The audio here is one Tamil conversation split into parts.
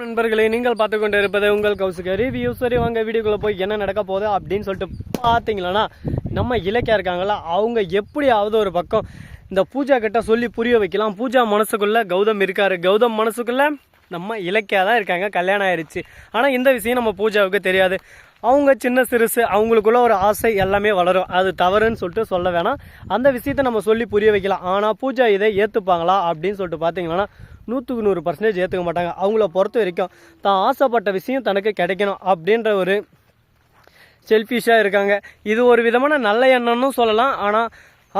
நண்பர்களே, நீங்கள் பார்த்து கொண்டு இருப்பது உங்கள் கௌசிக ரிவ்யூ. சரி, வாங்க வீடியோக்குள்ளே போய் என்ன நடக்க போகுது அப்படின்னு சொல்லிட்டு பார்த்தீங்களா, நம்ம இலக்கியா இருக்காங்களா, அவங்க எப்படியாவது ஒரு பக்கம் இந்த பூஜா கிட்ட சொல்லி புரிய வைக்கலாம். பூஜா மனசுக்குள்ளே கௌதம் இருக்காரு, கௌதம் மனசுக்குள்ளே நம்ம இலக்கியா தான் இருக்காங்க, கல்யாணம் ஆயிடுச்சு. ஆனால் இந்த விஷயம் நம்ம பூஜாவுக்கு தெரியாது. அவங்க சின்ன சிறுசு, அவங்களுக்குள்ள ஒரு ஆசை எல்லாமே வளரும், அது தவறுன்னு சொல்லிட்டு சொல்ல வேணாம். அந்த விஷயத்தை நம்ம சொல்லி புரிய வைக்கலாம். ஆனால் பூஜா இதை ஏற்றுப்பாங்களா அப்படின்னு சொல்லிட்டு பார்த்தீங்கன்னா 100% ஏற்றுக்க மாட்டாங்க. அவங்கள பொறுத்த வரைக்கும் தான் ஆசைப்பட்ட விஷயம் தனக்கு கிடைக்கணும் அப்படின்ற ஒரு செல்ஃபிஷாக இருக்காங்க. இது ஒரு விதமான நல்ல எண்ணம்னு சொல்லலாம். ஆனால்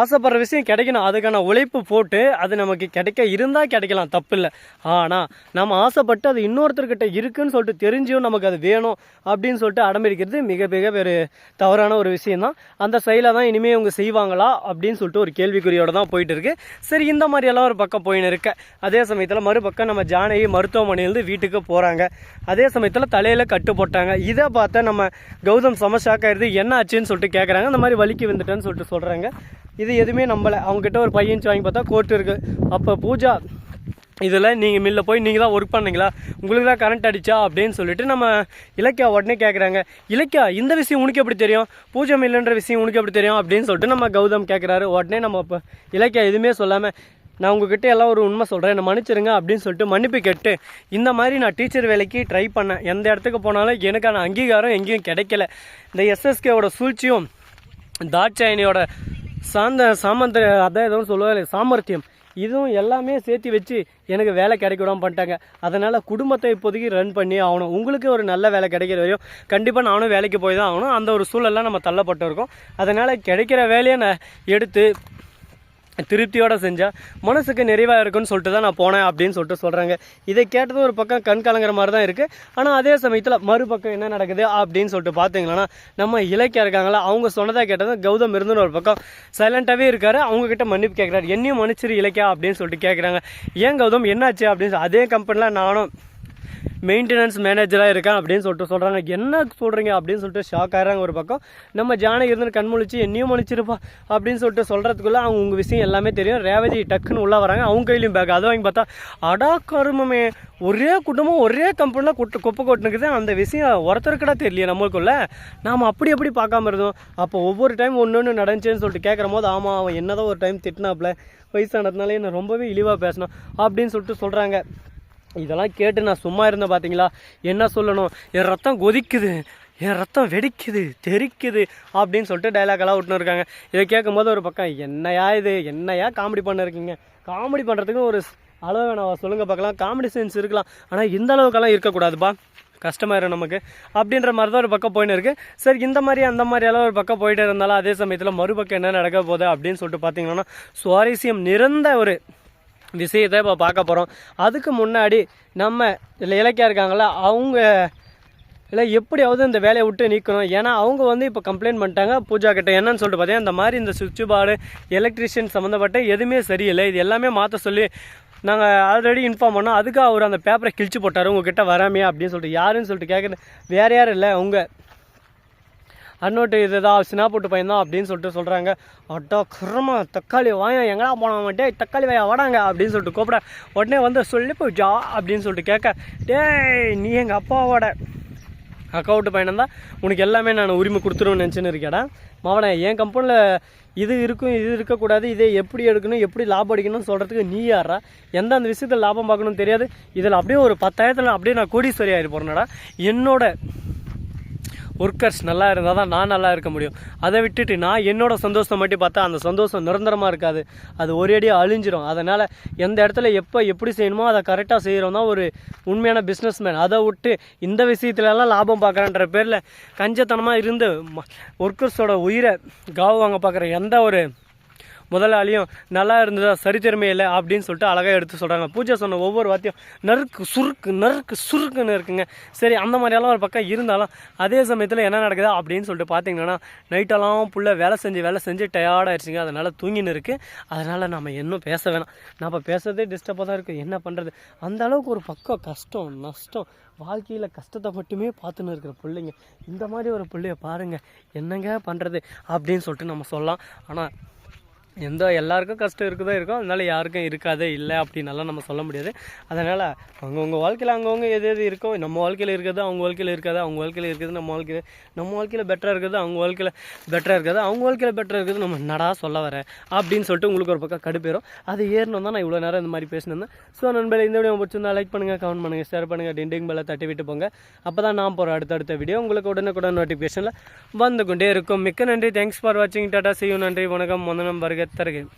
ஆசைப்படுற விஷயம் கிடைக்கணும், அதுக்கான உழைப்பு போட்டு அது நமக்கு இருந்தால் கிடைக்கலாம், தப்பு இல்லை. ஆனால் நம்ம ஆசைப்பட்டு அது இன்னொருத்தர்கிட்ட இருக்குன்னு சொல்லிட்டு தெரிஞ்சும் நமக்கு அது வேணும் அப்படின்னு சொல்லிட்டு அடம்பிடிக்கிறது மிக மிக ஒரு தவறான ஒரு விஷயந்தான். அந்த செயலை தான் இனிமேல் இவங்க செய்வாங்களா அப்படின்னு சொல்லிட்டு ஒரு கேள்விக்குறியோடு தான் போயிட்டு இருக்கு. சரி, இந்த மாதிரியெல்லாம் ஒரு பக்கம் போயின்னு இருக்க அதே சமயத்தில் மறுபக்கம் நம்ம ஜானகி மருத்துவமனையிலேருந்து வீட்டுக்கு போகிறாங்க. அதே சமயத்தில் தலையில் கட்டு போட்டாங்க. இதை பார்த்தா நம்ம கௌதம் சமஷாக்காயிருது, என்ன ஆச்சுன்னு சொல்லிட்டு கேட்குறாங்க. அந்த மாதிரி வலிக்கு வந்துட்டேன்னு சொல்லிட்டு சொல்கிறாங்க. இது எதுவுமே நம்பலை. அவங்ககிட்ட ஒரு பையன்ச்சு வாங்கி பார்த்தா கோர்ட்டு இருக்குது. அப்போ பூஜா இதில் நீங்கள் மில்ல போய் நீங்கள் தான் ஒர்க் பண்ணீங்களா, உங்களுக்கு தான் கரண்ட் அடிச்சா அப்படின்னு சொல்லிட்டு நம்ம இலக்கியா உடனே கேட்குறாங்க. இலக்கியா, இந்த விஷயம் உனக்கு எப்படி தெரியும், பூஜா மில்லுன்ற விஷயம் உனக்கு எப்படி தெரியும் அப்படின்னு சொல்லிட்டு நம்ம கௌதம் கேட்குறாரு. உடனே நம்ம இப்போ இலக்கியா எதுவுமே சொல்லாமல், நான் உங்ககிட்ட எல்லாம் ஒரு உண்மை சொல்கிறேன், என்னை மன்னிச்சிருங்க அப்படின்னு சொல்லிட்டு மன்னிப்பு கேட்டு, இந்த மாதிரி நான் டீச்சர் வேலைக்கு ட்ரை பண்ணேன், எந்த இடத்துக்கு போனாலும் எனக்கான அங்கீகாரம் எங்கேயும் கிடைக்கல. இந்த எஸ்எஸ்கேவோட சூழ்ச்சியும் தாட்சாயினியோட சாமந்த அதான் எதுவும் சொல்லுவாங்க சாமர்த்தியம், இதுவும் எல்லாமே சேர்த்து வச்சு எனக்கு வேலை கிடைக்கூடாம பண்ணிட்டாங்க. அதனால் குடும்பத்தை இப்போதைக்கு ரன் பண்ணி ஆகணும். உங்களுக்கு ஒரு நல்ல வேலை கிடைக்கிற வரையும் கண்டிப்பாக நானும் வேலைக்கு போய் தான் ஆகணும். அந்த ஒரு சூழல்லாம் நம்ம தள்ளப்பட்டு இருக்கோம். அதனால் கிடைக்கிற வேலையை நான் எடுத்து திருப்தியோடு செஞ்சால் மனசுக்கு நிறைவாக இருக்குன்னு சொல்லிட்டு தான் நான் போனேன் அப்படின்னு சொல்லிட்டு சொல்கிறாங்க. இதை கேட்டது ஒரு பக்கம் கண் கலங்குற மாதிரி தான் இருக்குது. ஆனால் அதே சமயத்தில் மறுபக்கம் என்ன நடக்குது அப்படின்னு சொல்லிட்டு பார்த்தீங்கன்னா, நம்ம இலக்கியா இருக்காங்களா, அவங்க சொன்னதாக கேட்டது கௌதம் இருந்துன்னு ஒரு பக்கம் சைலண்ட்டாகவே இருக்காரு. அவங்கக்கிட்ட மன்னிப்பு கேட்குறாரு. என்னையும் மன்னிச்சிரு இலக்கியா அப்படின்னு சொல்லிட்டு கேட்குறாங்க. ஏன் கௌதம் என்னாச்சு அப்படின்னு அதே கம்பெனியில் நானும் மெயின்டெனன்ஸ் மேனேஜராக இருக்கேன் அப்படின்னு சொல்லிட்டு சொல்கிறாங்க. என்ன சொல்கிறீங்க அப்படின்னு சொல்லிட்டு ஷாக் ஆகிறாங்க. ஒரு பக்கம் நம்ம ஜானகி இருந்து கண்முழிச்சு என்னையும் மன்னிச்சிருப்பா அப்படின்னு சொல்லிட்டு சொல்கிறதுக்குள்ளே அவங்க உங்கள் விஷயம் எல்லாமே தெரியும். ரேவதி டக்குன்னு உள்ளே வராங்க. அவங்க கையிலையும் பேக். அதை வாங்கி பார்த்தா, அடா கருமமே, ஒரே குடும்பம் ஒரே கம்பெனியில் குப்பை கொட்டுனுக்குது. அந்த விஷயம் ஒருத்தருக்கடா தெரியலையே நம்மளுக்குள்ள, நாம் அப்படி பார்க்காம இருந்தோம். அப்போ ஒவ்வொரு டைம் ஒன்று நடந்துச்சுன்னு சொல்லிட்டு கேட்குற போது, ஆமாம் அவன் என்னதான் ஒரு டைம் திட்டினாப்புல, வயசானதுனால என்ன ரொம்பவே இழிவாக பேசணும் அப்படின்னு சொல்லிட்டு சொல்கிறாங்க. இதெல்லாம் கேட்டு நான் சும்மா இருந்தேன். பார்த்தீங்களா, என்ன சொல்லணும், என் ரத்தம் கொதிக்குது, என் ரத்தம் வெடிக்குது, தெரிக்குது அப்படின்னு சொல்லிட்டு டைலாக்கெல்லாம் விட்டுன்னு இருக்காங்க. இதை கேட்கும்போது ஒரு பக்கம் என்னையா இது, என்னையா காமெடி பண்ண இருக்கீங்க, காமெடி பண்ணுறதுக்கு ஒரு அளவு வேணாம் சொல்லுங்கள் பார்க்கலாம். காமெடி சென்ஸ் இருக்கலாம், ஆனால் இந்த அளவுக்கெல்லாம் இருக்கக்கூடாதுப்பா, கஷ்டமாயிரும் நமக்கு அப்படின்ற மாதிரி தான் ஒரு பக்கம் போயின்னு இருக்குது. சரி, இந்த மாதிரி அந்த மாதிரியெல்லாம் ஒரு பக்கம் போயிட்டே இருந்தாலும் அதே சமயத்தில் மறுபக்கம் என்ன நடக்க போகுது அப்படின்னு சொல்லிட்டு பார்த்தீங்கன்னா, சுவாரஸ்யம் நிறைந்த ஒரு விஷயத்தை இப்போ பார்க்க போகிறோம். அதுக்கு முன்னாடி நம்ம இலக்கியா இருக்காங்களா, அவங்க இல்லை எப்படியாவது இந்த வேலையை விட்டு நீக்கணும். ஏன்னா அவங்க இப்போ கம்ப்ளைண்ட் பண்ணிட்டாங்க பூஜா கிட்ட. என்னன்னு சொல்லிட்டு பார்த்தீங்கன்னா, இந்த மாதிரி இந்த சுவிட்ச் போர்டு எலக்ட்ரிஷியன் சம்மந்தப்பட்ட எதுவுமே சரியில்லை, இது எல்லாமே மாற்ற சொல்லி நாங்கள் ஆல்ரெடி இன்ஃபார்ம் பண்ணோம். அதுக்கு அவர் அந்த பேப்பரை கிழிச்சு போட்டார் உங்ககிட்ட வராமையா அப்படின்னு சொல்லிட்டு. யாருன்னு சொல்லிட்டு கேட்குறது வேறு யாரும் இல்லை, உங்கள் அன்னோட்டு இதுதான் சினா போட்டு பையன்தான் அப்படின்னு சொல்லிட்டு சொல்கிறாங்க. அட்டா கரமா தக்காளி வாயா எங்கடா போன மாட்டே, தக்காளி வாயா வாடாங்க அப்படின்னு சொல்லிட்டு கூப்பிட, உடனே வந்து சொல்லி போய்ச்சா அப்படின்னு சொல்லிட்டு கேட்க, டேய் நீ எங்கள் அப்பாவோட அக்கௌண்ட்டு பையனந்தான், உனக்கு எல்லாமே நான் உரிமை கொடுத்துருவேன்னு நினச்சின்னு இருக்கேடா மாவனே. என் கம்பெனியில் இது இருக்கும், இது இருக்கக்கூடாது, இதே எப்படி எடுக்கணும், எப்படி லாபம் அடிக்கணும்னு சொல்கிறதுக்கு நீ யாரா, எந்த அந்த விஷயத்தில் லாபம் பார்க்கணும்னு தெரியாது. இதில் அப்படியே ஒரு 10,000 அப்படியே நான் கோடீஸ்வரி ஆகி போகிறேன்டா. என்னோட ஒர்க்கர்ஸ் நல்லா இருந்தால் தான் நான் நல்லா இருக்க முடியும். அதை விட்டுட்டு நான் என்னோட சந்தோஷம் மட்டும் பார்த்தா அந்த சந்தோஷம் நிரந்தரமாக இருக்காது, அது ஒரேடியாக அழிஞ்சிரும். அதனால் எந்த இடத்துல எப்போ எப்படி செய்யணுமோ அதை கரெக்டாக செய்கிறோம் தான் ஒரு உண்மையான பிஸ்னஸ்மேன். அதை விட்டு இந்த விஷயத்துலலாம் லாபம் பார்க்குறன்ற பேரில் கஞ்சத்தனமாக இருந்து ஒர்க்கர்ஸோட உயிரை காவு வாங்க பார்க்குற எந்த ஒரு முதலாளியும் நல்லா இருந்ததா சரித்திரமே இல்லை அப்படின்னு சொல்லிட்டு அழகாக எடுத்து சொல்கிறாங்க. பூஜை சொன்ன ஒவ்வொரு வார்த்தையும் நறுக்கு சுருக்குன்னு இருக்குங்க. சரி, அந்த மாதிரியெல்லாம் ஒரு பக்கம் இருந்தாலும் அதே சமயத்தில் என்ன நடக்குதா அப்படின்னு சொல்லிட்டு பார்த்தீங்கன்னா, நைட்டெல்லாம் ஃபுல்லாக வேலை செஞ்சு டயர்டாகிடுச்சிங்க. அதனால் தூங்கின்னு இருக்குது. அதனால் நம்ம இன்னும் பேச வேணாம், நம்ம பேசுறதே டிஸ்டர்பாக தான் இருக்குது. என்ன பண்ணுறது, அந்த அளவுக்கு ஒரு பக்கம் கஷ்டம் நஷ்டம், வாழ்க்கையில் கஷ்டத்தை மட்டுமே பார்த்துன்னு இருக்கிற பிள்ளைங்க. இந்த மாதிரி ஒரு பிள்ளைய பாருங்கள், என்னங்க பண்ணுறது அப்படின்னு சொல்லிட்டு நம்ம சொல்லலாம். ஆனால் எல்லாருக்கும் கஷ்டம் இருக்குதோ இருக்கும், அதனால யாருக்கும் இருக்காதே இல்லை அப்படின்னாலாம் நம்ம சொல்ல முடியாது. அதனால் அவங்கவுங்க வாழ்க்கையில் அவங்கவுங்க எது எது இருக்கோ, நம்ம வாழ்க்கையில் இருக்கிறது அவங்க வாழ்க்கையில் இருக்காது, அவங்க வாழ்க்கையில் இருக்கிறது நம்ம வாழ்க்கையில் பெட்டராக இருக்கிறது அவங்க வாழ்க்கையில் பெட்டராக இருக்காது, அவங்க வாழ்க்கையில் பெட்டராக இருக்கிறது நம்ம நடா சொல்ல வரேன் அப்படின்னு சொல்லிட்டு உங்களுக்கு ஒரு பக்கம் கடுப்பேறும். அது ஏறணும் தான் நான் இவ்வளோ நேரம் இந்த மாதிரி பேசினேன். ஸோ நண்பர்களே, இந்த வீடியோ பிடிச்சிருந்தா லைக் பண்ணுங்கள், கமெண்ட் பண்ணுங்கள், ஷேர் பண்ணுங்கள், டிண்டிங் பெல்லை தட்டி விட்டு போங்க. அப்போ தான் நான் போகிற அடுத்தடுத்த வீடியோ உங்களுக்கு உடனுக்குடன் நோட்டிஃபிகேஷனில் வந்து கொண்டே இருக்கும். மிக்க நன்றி, தேங்க்ஸ் ஃபார் வாட்சிங், டாடா, see you, நன்றி, வணக்கம், வந்தனம், வருக தருகிறேன்.